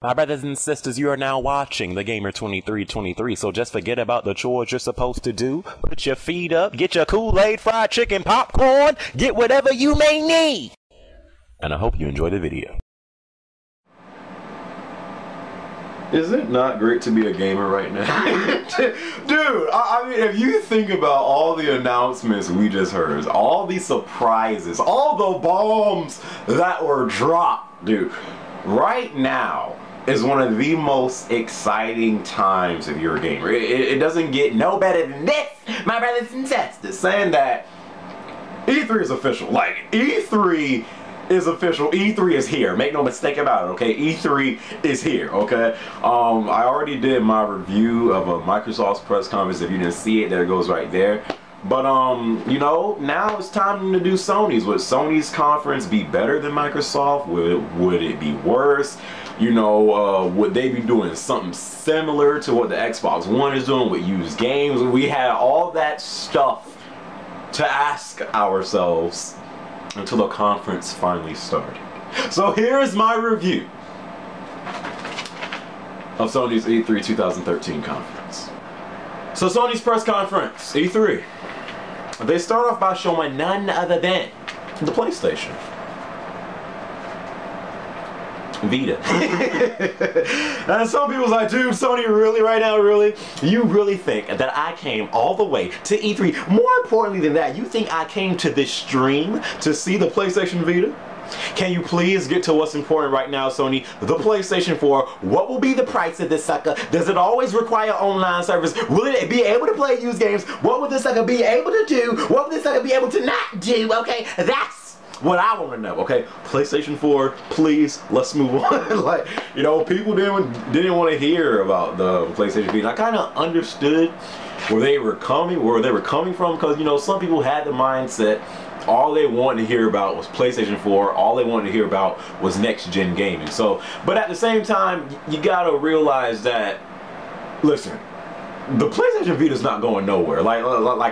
My brothers and sisters, you are now watching The Gamer2323, so just forget about the chores you're supposed to do. Put your feet up, get your Kool-Aid, fried chicken, popcorn, get whatever you may need. And I hope you enjoy the video. Is it not great to be a gamer right now? Dude, I mean, if you think about all the announcements we just heard, all these surprises, all the bombs that were dropped, dude, right now is one of the most exciting times if you're a gamer. It doesn't get no better than this, my brothers and sisters. Saying that E3 is official. Like, E3 is official. E3 is here. Make no mistake about it, okay? E3 is here, okay? I already did my review of a Microsoft's press conference. If you didn't see it, there it goes right there. But, you know, now it's time to do Sony's. Would Sony's conference be better than Microsoft? Would it be worse? You know, would they be doing something similar to what the Xbox One is doing with used games? We had all that stuff to ask ourselves until the conference finally started. So here's my review of Sony's E3 2013 conference. So Sony's press conference, E3, they start off by showing none other than the PlayStation Vita. And some people's like, dude, Sony, really right now, really? You really think that I came all the way to E3? More importantly than that, you think I came to this stream to see the PlayStation Vita? Can you please get to what's important right now, Sony? The PlayStation 4. What will be the price of this sucker? Does it always require online service? Will it be able to play used games? What will this sucker be able to do? What will this sucker be able to not do? Okay, that's what I want to know, okay? PlayStation 4, please, let's move on. Like, you know, people didn't want to hear about the PlayStation Vita. I kind of understood where they were coming from, because, you know, some people had the mindset all they wanted to hear about was PlayStation 4. All they wanted to hear about was next-gen gaming. So, but at the same time, you gotta realize that, listen, the PlayStation Vita is not going nowhere. Like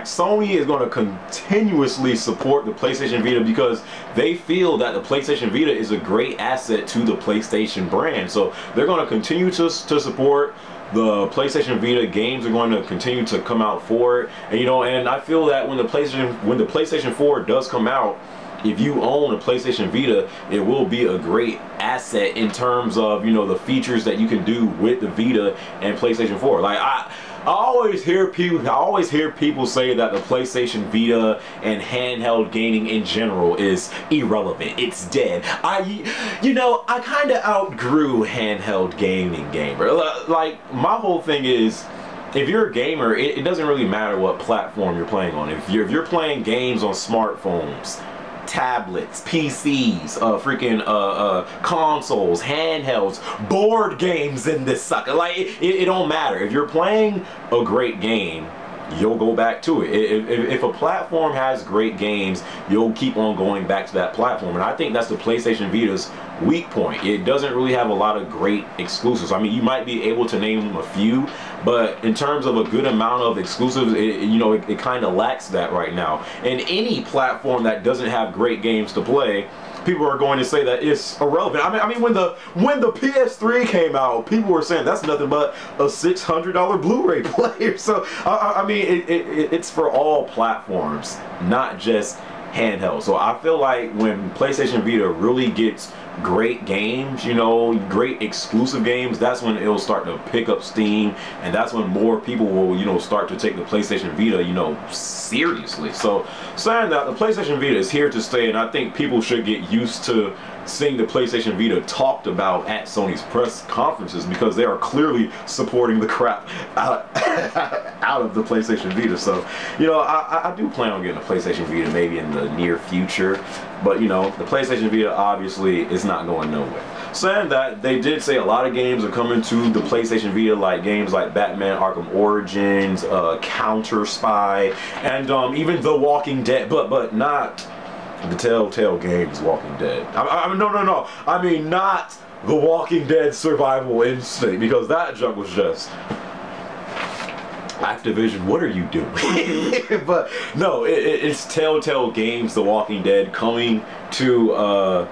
Sony is going to continuously support the PlayStation Vita because they feel that the PlayStation Vita is a great asset to the PlayStation brand. So they're going to continue to support the PlayStation Vita. Games are going to continue to come out for it. And, you know, and I feel that when the PlayStation 4 does come out, if you own a PlayStation Vita, it will be a great asset in terms of, you know, the features that you can do with the Vita and PlayStation 4. Like, I always hear people say that the PlayStation Vita and handheld gaming in general is irrelevant. It's dead. You know, I kind of outgrew handheld gaming, gamer. Like, my whole thing is, if you're a gamer, it doesn't really matter what platform you're playing on. If you're playing games on smartphones, tablets, PCs, consoles, handhelds, board games in this sucker. Like, it don't matter. If you're playing a great game, you'll go back to it. If a platform has great games, you'll keep on going back to that platform. And I think that's the PlayStation Vita's weak point. It doesn't really have a lot of great exclusives. I mean, you might be able to name a few, but in terms of a good amount of exclusives, it kind of lacks that right now. And any platform that doesn't have great games to play, people are going to say that it's irrelevant. I mean, when the PS3 came out, people were saying that's nothing but a $600 Blu-ray player. So I mean, it's for all platforms, not just handheld. So I feel like when PlayStation Vita really gets great games, you know, great exclusive games, that's when it'll start to pick up steam, and that's when more people will, you know, start to take the PlayStation Vita, you know, seriously. So saying that, the PlayStation Vita is here to stay, and I think people should get used to seeing the PlayStation Vita talked about at Sony's press conferences, because they are clearly supporting the crap out of the PlayStation Vita. So, you know, I do plan on getting a PlayStation Vita maybe in the near future, but, you know, the PlayStation Vita obviously is not going nowhere. Saying that, they did say a lot of games are coming to the PlayStation Vita, like games like Batman Arkham Origins, Counter Spy, and even The Walking Dead, but not the Telltale Games Walking Dead. No. I mean, not The Walking Dead Survival Instinct, because that junk was just Activision, what are you doing? But no, it's Telltale Games The Walking Dead coming to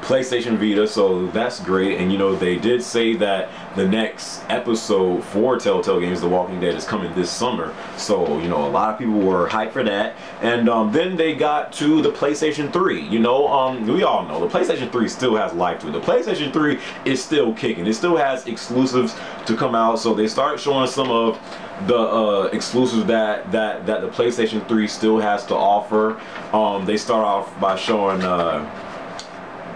PlayStation Vita, so that's great. And you know, they did say that the next episode for Telltale Games The Walking Dead is coming this summer, so you know, a lot of people were hyped for that. And then they got to the PlayStation 3. You know, we all know the PlayStation 3 still has life to it. The PlayStation 3 is still kicking. It still has exclusives to come out, so they start showing some of the exclusives that the PlayStation 3 still has to offer. They start off by showing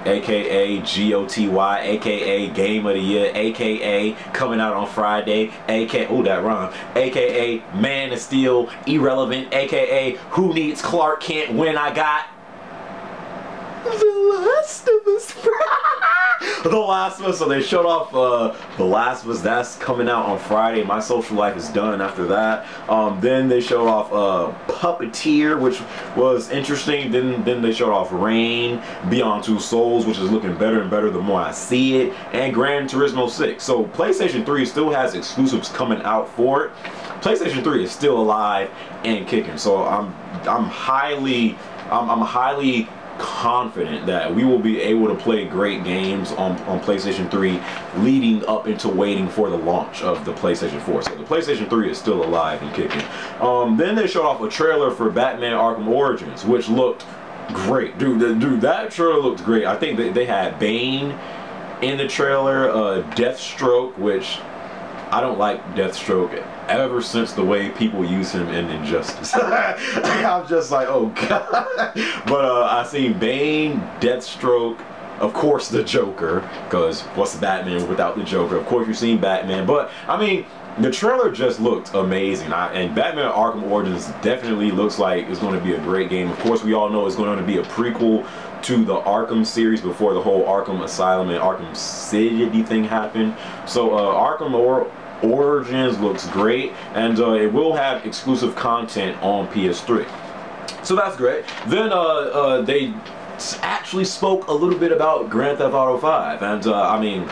aka GOTY, aka Game of the Year, aka coming out on Friday, aka, oh that rhyme, aka Man of Steel, Irrelevant, aka Who Needs Clark Kent When I Got The Last of Us. The Last of Us. So they showed off The Last of Us. That's coming out on Friday. My social life is done after that. Then they showed off Puppeteer, which was interesting. Then they showed off Rain, Beyond Two Souls, which is looking better and better the more I see it, and Gran Turismo 6. So PlayStation 3 still has exclusives coming out for it. PlayStation 3 is still alive and kicking. So I'm highly confident that we will be able to play great games on PlayStation 3 leading up into waiting for the launch of the PlayStation 4. So the PlayStation 3 is still alive and kicking. Then they showed off a trailer for Batman Arkham Origins, which looked great. Dude, that trailer looked great. I think they had Bane in the trailer, Deathstroke, which I don't like Deathstroke ever since the way people use him in Injustice. I'm just like, oh god. But I seen Bane, Deathstroke, of course the Joker, because what's Batman without the Joker? Of course you've seen Batman, but I mean, the trailer just looked amazing. And Batman Arkham Origins definitely looks like it's going to be a great game. Of course, we all know it's going to be a prequel to the Arkham series before the whole Arkham Asylum and Arkham City thing happened. So Arkham Origins looks great, and it will have exclusive content on PS3. So that's great. Then they actually spoke a little bit about Grand Theft Auto 5, and I mean,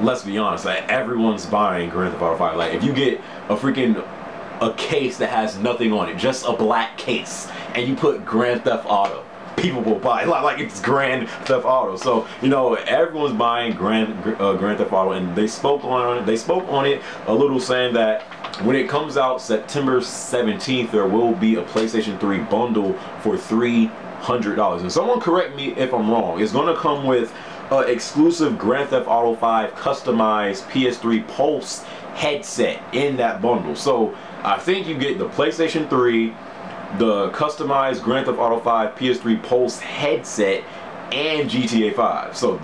let's be honest, like, everyone's buying Grand Theft Auto 5. Like, if you get a case that has nothing on it, just a black case, and you put Grand Theft Auto, people will buy it like it's Grand Theft Auto. So you know, everyone's buying Grand Theft Auto, and they spoke on it. They spoke on it a little, saying that when it comes out September 17th, there will be a PlayStation 3 bundle for $300. And someone correct me if I'm wrong. It's going to come with exclusive Grand Theft Auto 5 customized PS3 Pulse headset in that bundle. So I think you get the PlayStation 3, the customized Grand Theft Auto 5 PS3 Pulse headset, and GTA 5. So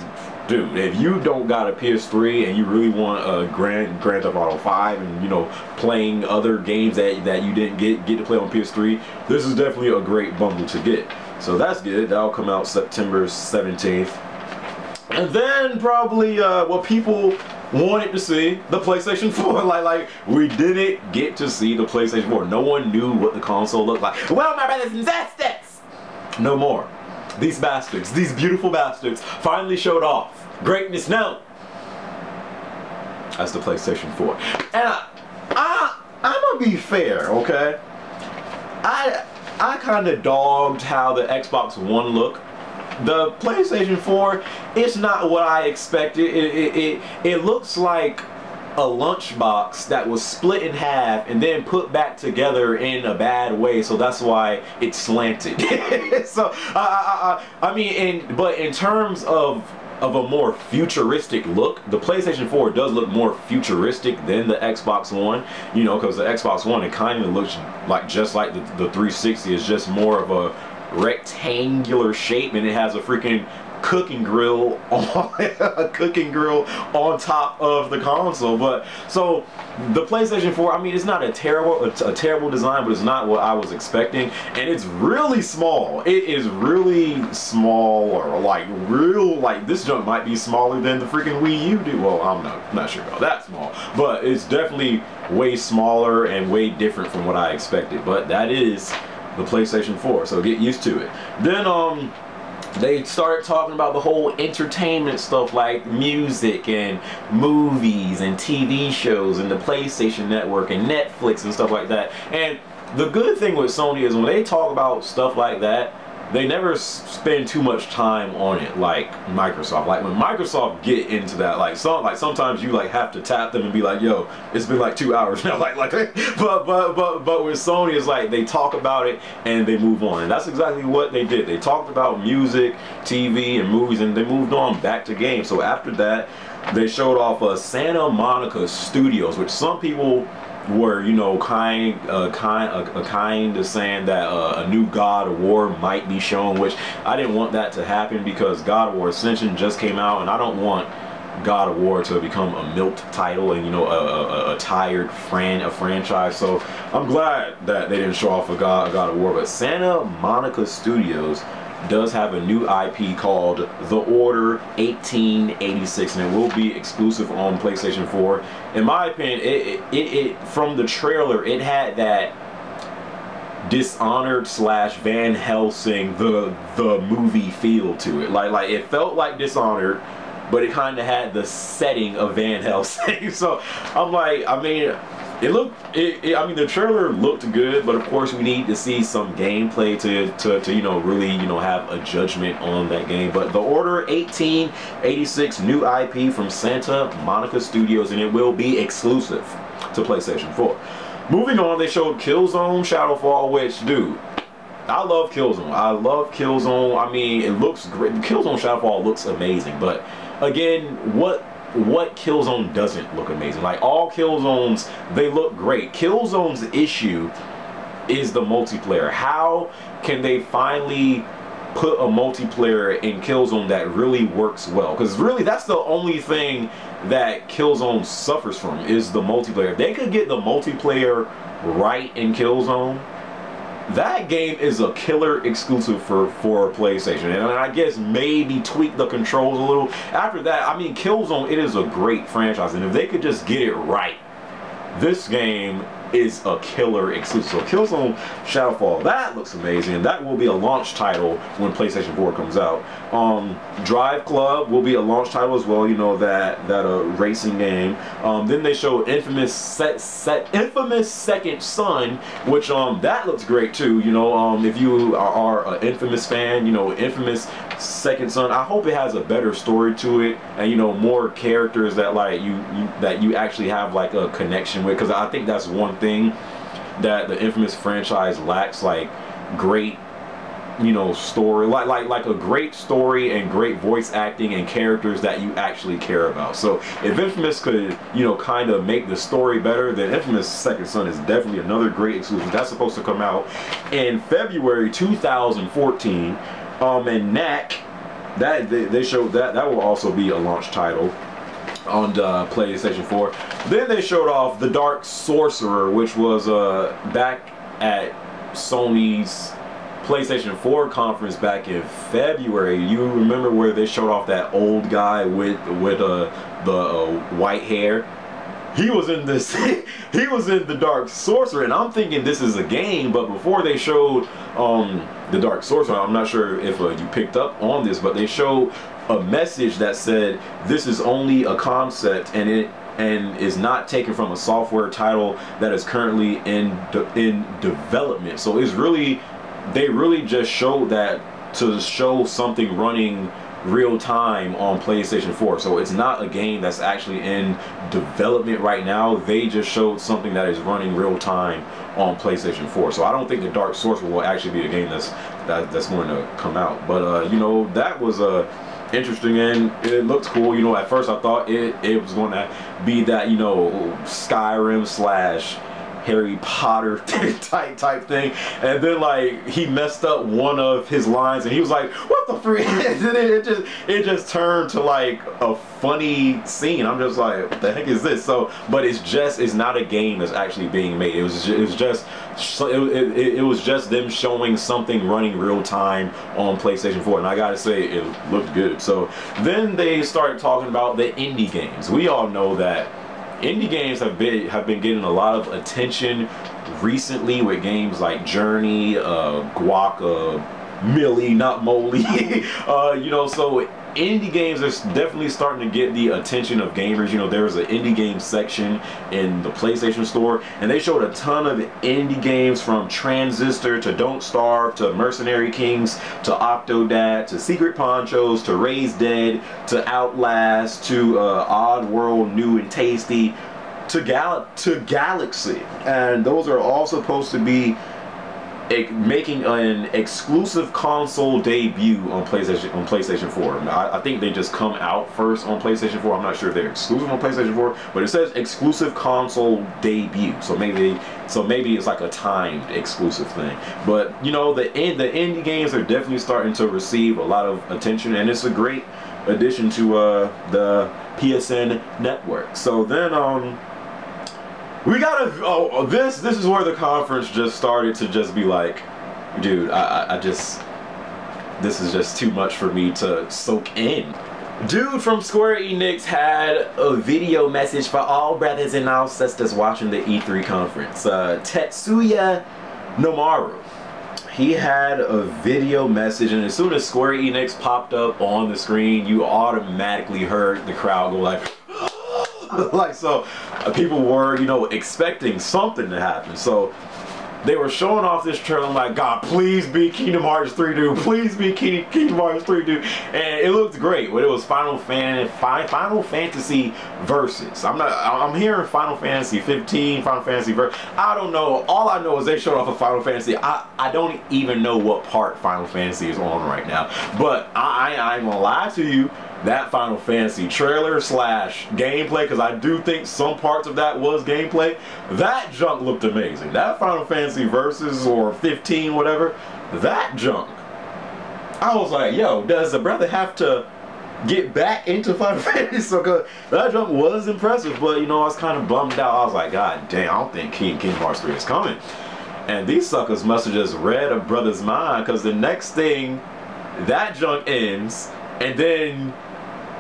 dude, if you don't got a PS3 and you really want a Grand Theft Auto 5 and, you know, playing other games that you didn't get to play on PS3, this is definitely a great bundle to get. So that's good. That'll come out September 17th. And then probably what people wanted to see, the PlayStation 4. Like we didn't get to see the PlayStation 4. No one knew what the console looked like. Well, my brothers and sisters, no more. These bastards, these beautiful bastards, finally showed off. Greatness known. That's the PlayStation 4. And I'm gonna be fair, okay? I kind of dogged how the Xbox One looked. The PlayStation 4, it's not what I expected. It looks like a lunchbox that was split in half and then put back together in a bad way, so that's why it's slanted. So I mean, but in terms of a more futuristic look, the PlayStation 4 does look more futuristic than the Xbox One, you know, because the Xbox One, it kind of looks like just like the 360. Is just more of a rectangular shape, and it has a freaking cooking grill on top of the console. But so the PlayStation 4, I mean, it's not a terrible design, but it's not what I was expecting, and it's really small. It is really small, or like this junk might be smaller than the freaking Wii U did. Well, I'm not sure about that small, but it's definitely way smaller and way different from what I expected. But that is the PlayStation 4, so get used to it. Then they started talking about the whole entertainment stuff, like music and movies and TV shows and the PlayStation Network and Netflix and stuff like that. And the good thing with Sony is when they talk about stuff like that, they never spend too much time on it like Microsoft. Like when Microsoft get into that, like sometimes you like have to tap them and be like, yo, it's been like 2 hours now. but with Sony, it's like they talk about it and they move on. And that's exactly what they did. They talked about music, TV, and movies, and they moved on back to games. So after that, they showed off Santa Monica Studios, which some people were, you know, kind of saying that a new God of War might be shown, which I didn't want that to happen because God of War Ascension just came out, and I don't want God of War to become a milked title and, you know, a tired franchise. So I'm glad that they didn't show off a God of War. But Santa Monica Studios does have a new IP called The Order 1886, and it will be exclusive on PlayStation 4. In my opinion, it from the trailer, it had that Dishonored / Van Helsing the movie feel to it. Like it felt like Dishonored, but it kind of had the setting of Van Helsing. So I'm like, I mean, I mean, the trailer looked good, but of course we need to see some gameplay to you know, really, you know, have a judgment on that game. But The Order 1886, new IP from Santa Monica Studios, and it will be exclusive to PlayStation 4. Moving on, they showed Killzone Shadowfall, which, dude, I love Killzone. I love Killzone. I mean, it looks great. Killzone Shadowfall looks amazing, but again, what Killzone doesn't look amazing? Like, all Killzones, they look great. Killzone's issue is the multiplayer. How can they finally put a multiplayer in Killzone that really works well? Because really, that's the only thing that Killzone suffers from, is the multiplayer. If they could get the multiplayer right in Killzone, that game is a killer exclusive for PlayStation, and I guess maybe tweak the controls a little. After that, I mean, Killzone, it is a great franchise, and if they could just get it right, this game is a killer exclusive. So Killzone Shadowfall, that looks amazing. That will be a launch title when PlayStation 4 comes out. Drive Club will be a launch title as well, you know, that racing game. Then they showed Infamous Second Son, which that looks great too. You know, if you are an Infamous fan, you know, Infamous Second Son, I hope it has a better story to it, and, you know, more characters that like you actually have like a connection with, because I think that's one thing that the Infamous franchise lacks, like great, you know, story, like a great story and great voice acting and characters that you actually care about. So if Infamous could, you know, kind of make the story better, then Infamous Second Son is definitely another great exclusive. That's supposed to come out in February 2014. And Knack, that they showed that will also be a launch title on PlayStation 4. Then they showed off The Dark Sorcerer, which was back at Sony's PlayStation 4 conference back in February. You remember where they showed off that old guy with the white hair? He was in this. He was in The Dark Sorcerer, and I'm thinking this is a game. But before they showed The Dark Sorcerer, I'm not sure if you picked up on this, but they showed a message that said this is only a concept, and is not taken from a software title that is currently in development. So it's really, they really just showed that to show something running real time on PlayStation 4. So it's not a game that's actually in development right now. They just showed something that is running real time on PlayStation 4. So I don't think The Dark Sorcerer will actually be a game that's going to come out. But you know, that was interesting, and it looked cool. You know, at first I thought it was going to be that, you know, Skyrim / Harry Potter type thing, and then like he messed up one of his lines and he was like, what the freak? And then it just turned to like a funny scene. I'm just like, what the heck is this? So, but it's not a game that's actually being made. It was just them showing something running real time on PlayStation 4, and I gotta say, it looked good. So then they started talking about the indie games. We all know that indie games have been getting a lot of attention recently with games like Journey, Guaca, Millie, not Moly. You know, so indie games are definitely starting to get the attention of gamers. You know, there was an indie game section in the PlayStation Store, and they showed a ton of indie games from Transistor to Don't Starve to Mercenary Kings to Octodad to Secret Ponchos to Raised Dead to Outlast to Oddworld New and Tasty to Galaxy. And those are all supposed to be making an exclusive console debut on PlayStation 4. I think they just come out first on PlayStation 4. I'm not sure if they're exclusive on PlayStation 4, but it says exclusive console debut. So maybe it's like a timed exclusive thing. But you know, the indie games are definitely starting to receive a lot of attention, and it's a great addition to the PSN network. So then we gotta, this is where the conference just started to just be like, dude, this is just too much for me to soak in. Dude from Square Enix had a video message for all brothers and all sisters watching the E3 conference. Tetsuya Nomura. He had a video message, and as soon as Square Enix popped up on the screen, you automatically heard the crowd go like, like, so people were, you know, expecting something to happen. So they were showing off this trailer. I'm like, God, please be Kingdom Hearts 3, dude. Please be Kingdom Hearts 3, dude. And it looked great. But it was Final Fantasy Versus. I'm hearing Final Fantasy 15, Final Fantasy Versus. I don't know. All I know is they showed off a Final Fantasy. I don't even know what part Final Fantasy is on right now. But I ain't gonna lie to you. That Final Fantasy trailer / gameplay, because I do think some parts of that was gameplay, that junk looked amazing. That Final Fantasy Versus or 15, whatever, that junk, I was like, yo, does the brother have to get back into Final Fantasy? So, cause that junk was impressive, but you know, I was kind of bummed out. I was like, God damn, I don't think Kingdom Hearts 3 is coming. And these suckers must have just read a brother's mind, because the next thing, that junk ends, and then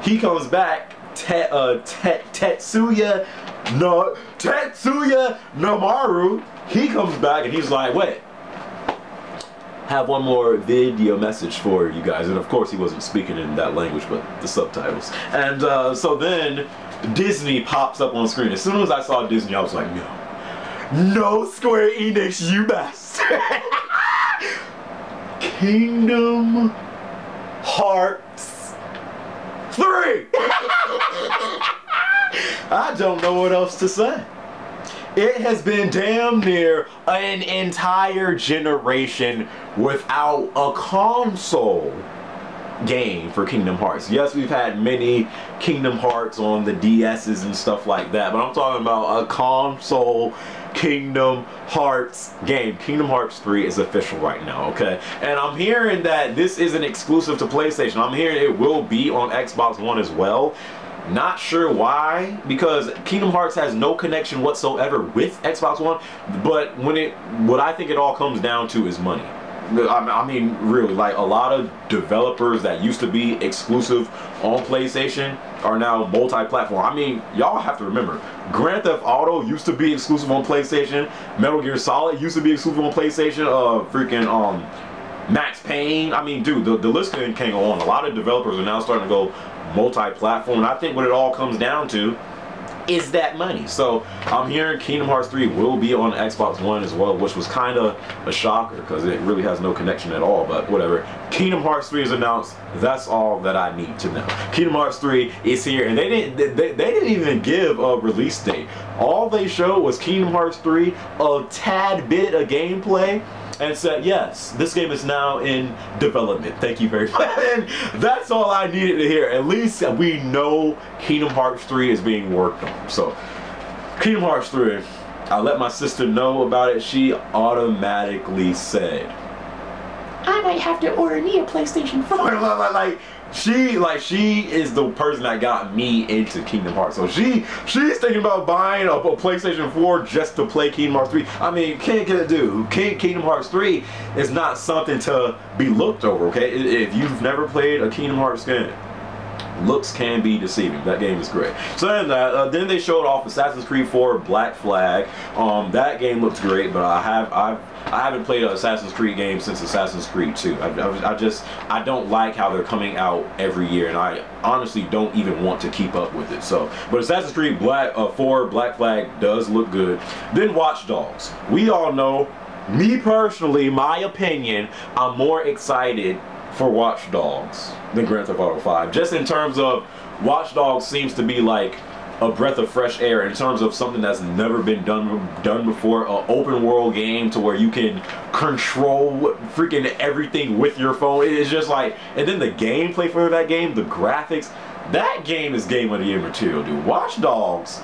he comes back, Tetsuya Nomura, he comes back and he's like, wait, have one more video message for you guys. And of course he wasn't speaking in that language, but the subtitles. And so then Disney pops up on screen. As soon as I saw Disney, I was like, no, Square Enix, you bastard. Kingdom Hearts 3! I don't know what else to say. It has been damn near an entire generation without a console game for Kingdom Hearts. Yes, we've had many Kingdom Hearts on the DS's and stuff like that, but I'm talking about a console Kingdom Hearts game. Kingdom Hearts 3 is official right now, okay? And I'm hearing that this isn't exclusive to PlayStation. I'm hearing it will be on Xbox One as well. Not sure why, because Kingdom Hearts has no connection whatsoever with Xbox One, but what I think it all comes down to is money. I mean, really, like, a lot of developers that used to be exclusive on PlayStation are now multi-platform. I mean, y'all have to remember, Grand Theft Auto used to be exclusive on PlayStation. Metal Gear Solid used to be exclusive on PlayStation. Max Payne. I mean, dude, the list can't go on. A lot of developers are now starting to go multi-platform, and I think what it all comes down to is that money. So I'm hearing Kingdom Hearts 3 will be on Xbox One as well, which was kind of a shocker because it really has no connection at all, but whatever. Kingdom Hearts 3 is announced. That's all that I need to know. Kingdom Hearts 3 is here, and they didn't even give a release date. All they showed was Kingdom Hearts 3, a tad bit of gameplay, and said, yes, this game is now in development. Thank you very much. And that's all I needed to hear. At least we know Kingdom Hearts 3 is being worked on. So, Kingdom Hearts 3, I let my sister know about it. She automatically said, I might have to order me a PlayStation 4. She is the person that got me into Kingdom Hearts. So she's thinking about buying a PlayStation 4 just to play Kingdom Hearts 3. I mean, Kingdom Hearts 3 is not something to be looked over, okay? If you've never played a Kingdom Hearts game, looks can be deceiving. That game is great. So then they showed off Assassin's Creed 4 Black Flag. That game looks great, but I haven't played an Assassin's Creed game since Assassin's Creed 2. I don't like how they're coming out every year, and I honestly don't even want to keep up with it. So, but Assassin's Creed 4 Black Flag does look good. Then Watch Dogs. We all know, me personally, my opinion, I'm more excited for Watch Dogs than Grand Theft Auto 5. Just in terms of Watch Dogs seems to be like a breath of fresh air in terms of something that's never been done before. An open world game to where you can control freaking everything with your phone. It's just like, and then the gameplay for that game, the graphics, that game is game of the year material, dude. Watch Dogs.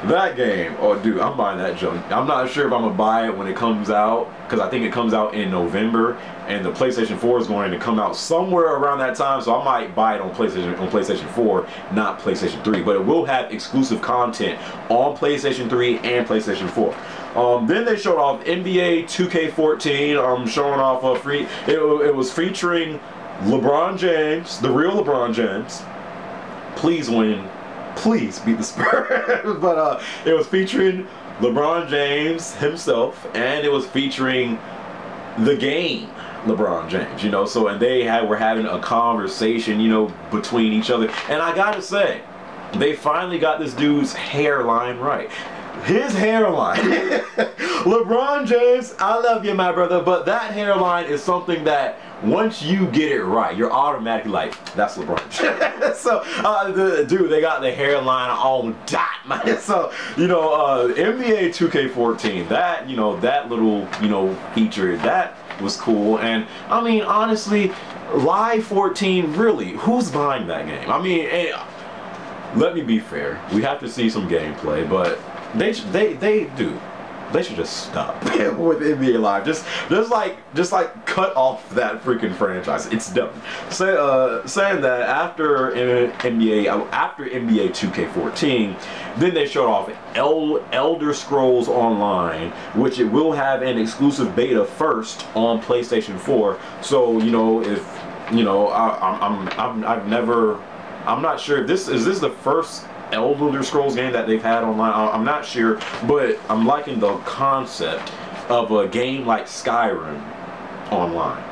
That game, oh dude, I'm buying that junk. I'm not sure if I'm gonna buy it when it comes out, because I think it comes out in November, and the PlayStation 4 is going to come out somewhere around that time, so I might buy it on PlayStation 4, not PlayStation 3. But it will have exclusive content on PlayStation 3 and PlayStation 4. Then they showed off NBA 2K14, showing off a free. It was featuring LeBron James, the real LeBron James. Please win. Please beat the Spurs. But it was featuring LeBron James himself, and it was featuring the game LeBron James, you know. So, and they were having a conversation, you know, between each other. And I gotta say, they finally got this dude's hairline right. His hairline. LeBron James, I love you, my brother, but that hairline is something that once you get it right, you're automatically like, that's LeBron James. So, dude, they got the hairline on dot, man. So, you know, NBA 2K14, that, you know, that little, you know, feature, that was cool. And, I mean, honestly, Live 14, really, who's buying that game? I mean, let me be fair. We have to see some gameplay, but they do. They should just stop with NBA Live. Just like cut off that freaking franchise. It's done. Saying that after NBA 2K14, then they showed off Elder Scrolls Online, which it will have an exclusive beta first on PlayStation 4. So, you know, if you know, I'm not sure if this is the first Elder Scrolls game that they've had online. I'm not sure, but I'm liking the concept of a game like Skyrim online.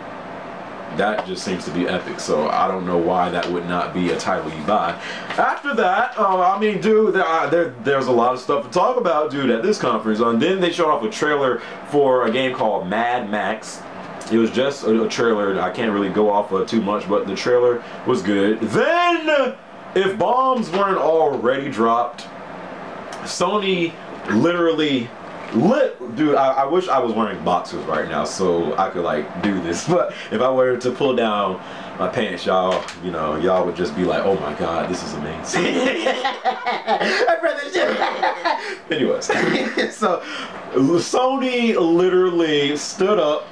That just seems to be epic, so I don't know why that would not be a title you buy. After that, I mean, dude, there's a lot of stuff to talk about, dude, at this conference. And then they showed off a trailer for a game called Mad Max. It was just a trailer. I can't really go off of too much, but the trailer was good. Then, if bombs weren't already dropped, Sony literally dude, I wish I was wearing boxers right now so I could like do this, but if I were to pull down my pants, y'all, you know, y'all would just be like, oh my god, this is amazing. Anyways, so Sony literally stood up,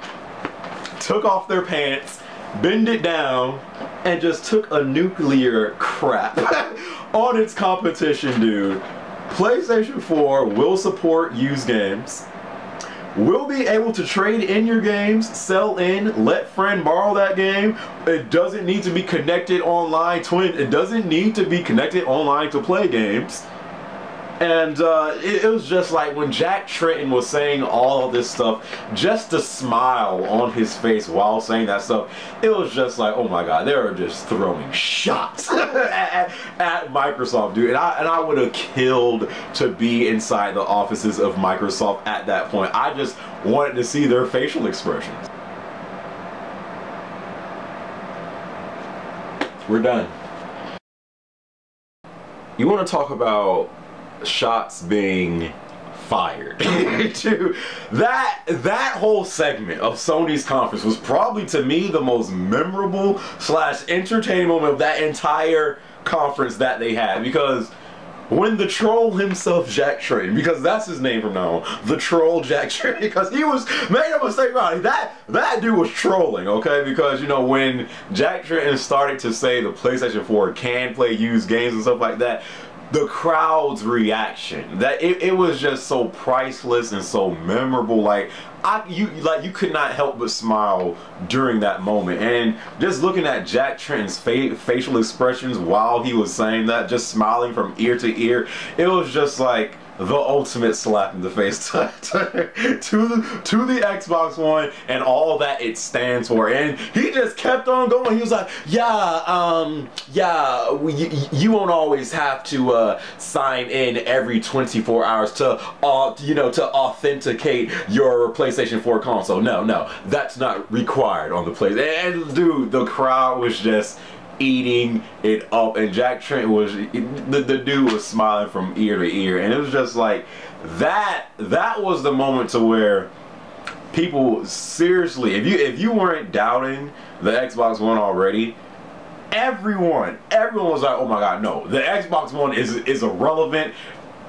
took off their pants, bend it down, and just took a nuclear crap on its competition, dude. PlayStation 4 will support used games, will be able to trade in your games, sell in, let friend borrow that game. It doesn't need to be connected online it doesn't need to be connected online to play games. And it was just like when Jack Tretton was saying all of this stuff, just the smile on his face while saying that stuff, it was just like, oh my god, they were just throwing shots at Microsoft, dude. And I would have killed to be inside the offices of Microsoft at that point. I just wanted to see their facial expressions. We're done. You want to talk about shots being fired? Dude, that whole segment of Sony's conference was probably, to me, the most memorable / entertaining moment of that entire conference that they had, because when the troll himself, Jack Tretton, because that's his name from now on, the troll Jack Tretton, because he was, made a mistake about it. That dude was trolling, okay? Because, you know, when Jack Tretton started to say the PlayStation 4 can play used games and stuff like that, the crowd's reaction, that it was just so priceless and so memorable. Like you could not help but smile during that moment. And just looking at Jack Trenton's facial expressions while he was saying that, just smiling from ear to ear, it was just like the ultimate slap in the face to the Xbox One and all that it stands for. And he just kept on going. He was like, yeah, you won't always have to sign in every 24 hours to to authenticate your PlayStation 4 console. No, that's not required on the PlayStation. And dude, the crowd was just eating it up, and Jack Trent was the dude was smiling from ear to ear, and it was just like that was the moment to where people seriously, if you weren't doubting the Xbox One already, everyone was like, oh my god, no, the Xbox One is irrelevant.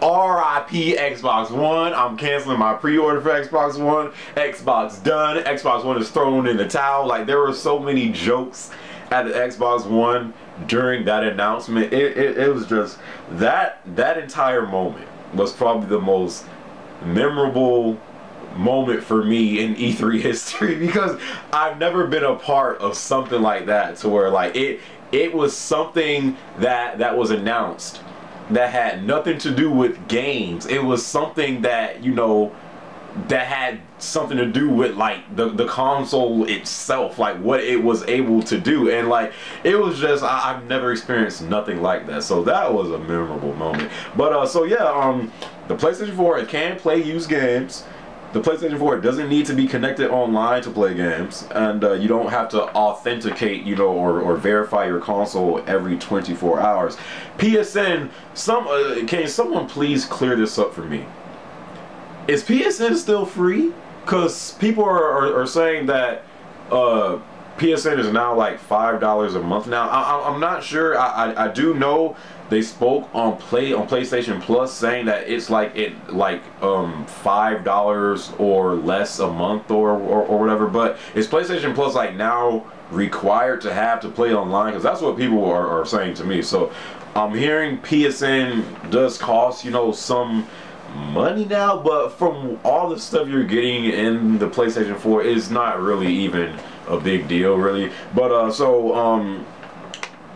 RIP Xbox One. I'm canceling my pre-order for Xbox One. Xbox done. Xbox One is thrown in the towel. Like, there were so many jokes at the Xbox One during that announcement. It was just that entire moment was probably the most memorable moment for me in E3 history, because I've never been a part of something like that, to where like it was something that was announced that had nothing to do with games. It was something that, that had something to do with like the console itself, like what it was able to do. And like, it was just, I've never experienced nothing like that. So that was a memorable moment. But so yeah, the PlayStation 4, it can play used games. The PlayStation 4 doesn't need to be connected online to play games, and you don't have to authenticate, or verify your console every 24 hours. PSN, can someone please clear this up for me? Is PSN still free? Because people are saying that PSN is now like $5 a month now. I'm not sure. I do know they spoke on PlayStation Plus, saying that it's like $5 or less a month or whatever. But is PlayStation Plus like now required to have to play online? Because that's what people are saying to me. So I'm hearing PSN does cost some money now, but from all the stuff you're getting in the PlayStation 4, it's not really even a big deal, really. But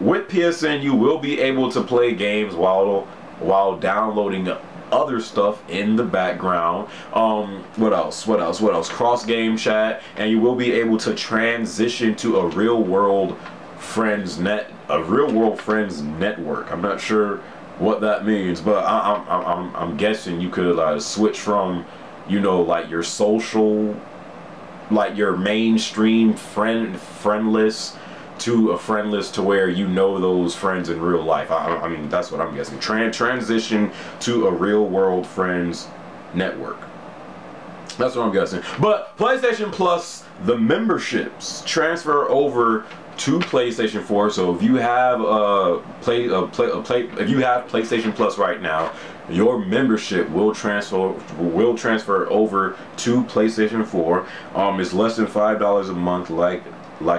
with PSN, you will be able to play games while downloading other stuff in the background. What else? Cross game chat, and you will be able to transition to a real world friends network. I'm not sure what that means, but I'm guessing you could switch from like your social, like your mainstream friend list to a friend list to where those friends in real life. I mean, that's what I'm guessing. Transition to a real world friends network. That's what I'm guessing. But PlayStation Plus, the memberships transfer over to PlayStation 4. So if you have if you have PlayStation Plus right now, your membership will transfer over to PlayStation 4. It's less than $5 a month. Like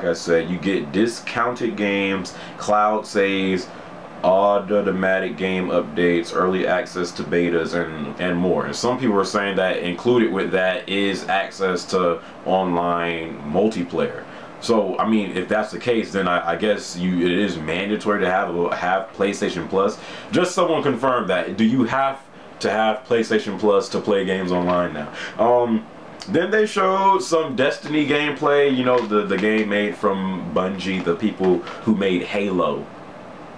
I said, you get discounted games, cloud saves, automatic game updates, early access to betas, and more. And some people are saying that included with that is access to online multiplayer. So I mean, if that's the case, then I guess it is mandatory to have PlayStation Plus. Just someone confirm that. Do you have to have PlayStation Plus to play games online now? Then they showed some Destiny gameplay. The game made from Bungie, the people who made Halo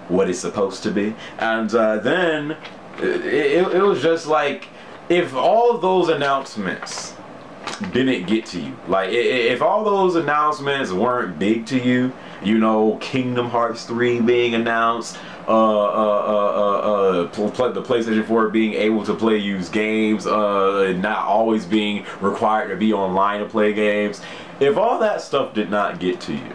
what it's supposed to be. And then it was just like, if all of those announcements didn't get to you, like if all those announcements weren't big to you, Kingdom Hearts 3 being announced, the PlayStation 4 being able to play used games, not always being required to be online to play games, if all that stuff did not get to you,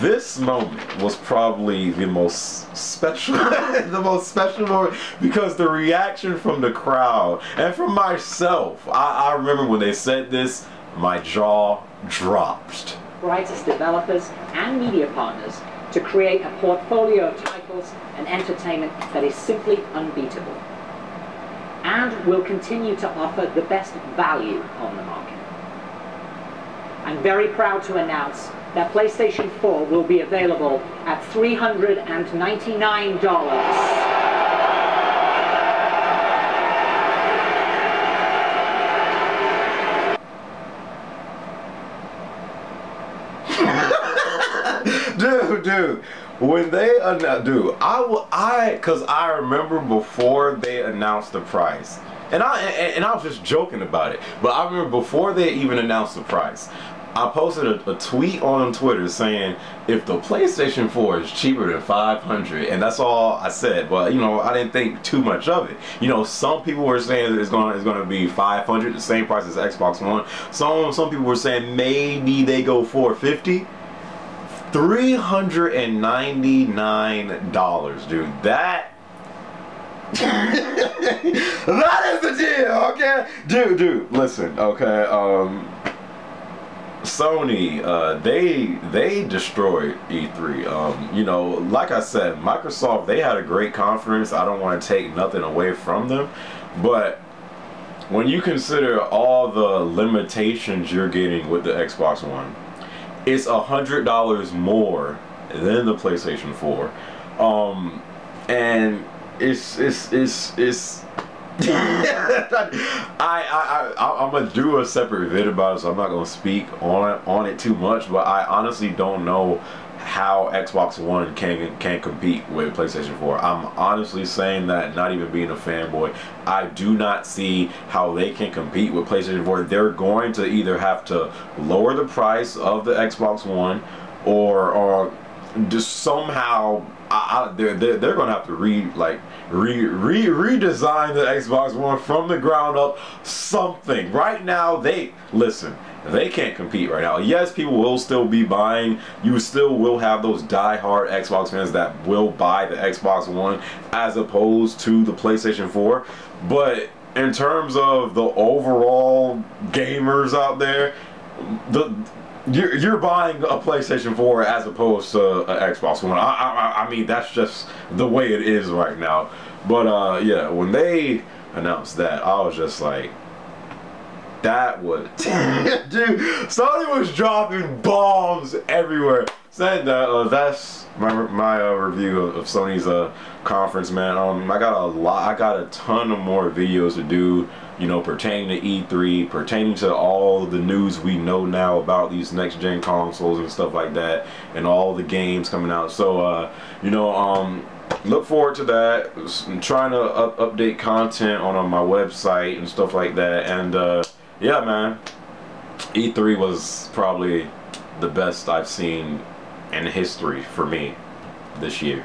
this moment was probably the most special moment, because the reaction from the crowd and from myself, I remember when they said this, my jaw dropped. Brightest developers and media partners to create a portfolio of titles and entertainment that is simply unbeatable. And will continue to offer the best value on the market. I'm very proud to announce that PlayStation 4 will be available at $399. Dude, when they cause I remember before they announced the price, and I was just joking about it, but I remember before they even announced the price, I posted a tweet on Twitter saying if the PlayStation 4 is cheaper than $500, and that's all I said. But you know, I didn't think too much of it. You know, some people were saying it's gonna be $500, the same price as Xbox One. Some people were saying maybe they go $450. $399, dude. That that is the deal, okay? Dude, listen, okay, Sony, they destroyed E3. You know, like I said, Microsoft, they had a great conference. I don't want to take nothing away from them, but when you consider all the limitations you're getting with the Xbox One, it's $100 more than the PlayStation 4, and it's I'm gonna do a separate vid about it, so I'm not gonna speak on it too much. But I honestly don't know how Xbox One can compete with PlayStation 4. I'm honestly saying that, not even being a fanboy. I do not see how they can compete with PlayStation 4. They're going to either have to lower the price of the Xbox One, or just somehow they're going to have to redesign the Xbox One from the ground up. Something. Right now, they can't compete right now. Yes, people will still be buying. You still will have those die-hard Xbox fans that will buy the Xbox One as opposed to the PlayStation 4. But in terms of the overall gamers out there, you're buying a PlayStation 4 as opposed to an Xbox One. I mean, that's just the way it is right now. But yeah, when they announced that, I was just like, that was dude, Sony was dropping bombs everywhere. Saying that, that's my review of Sony's conference, man. I got a ton of more videos to do, you know, pertaining to E3, pertaining to all the news we know now about these next gen consoles and stuff like that, and all the games coming out. So you know, look forward to that. I'm trying to update content on my website and stuff like that. And yeah, man, E3 was probably the best I've seen in history for me this year.